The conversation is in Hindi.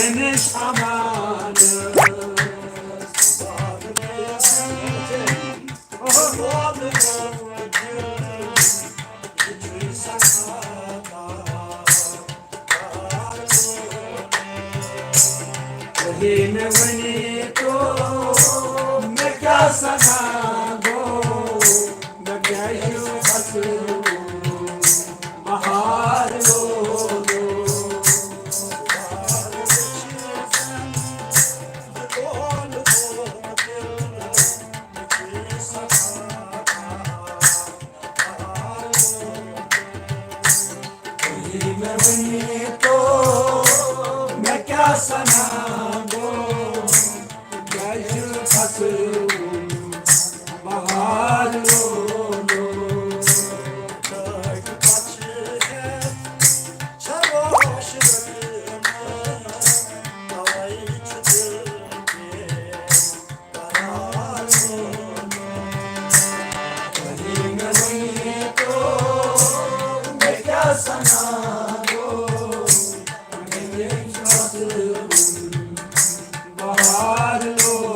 मैंने सामान ये मैं बनी तो मैं क्या सना दो मैं क्या यूं हंसूं बहार लो ये मैं बनी तो मैं क्या सना दो क्या यूं हंसूं बहार लो बहार लो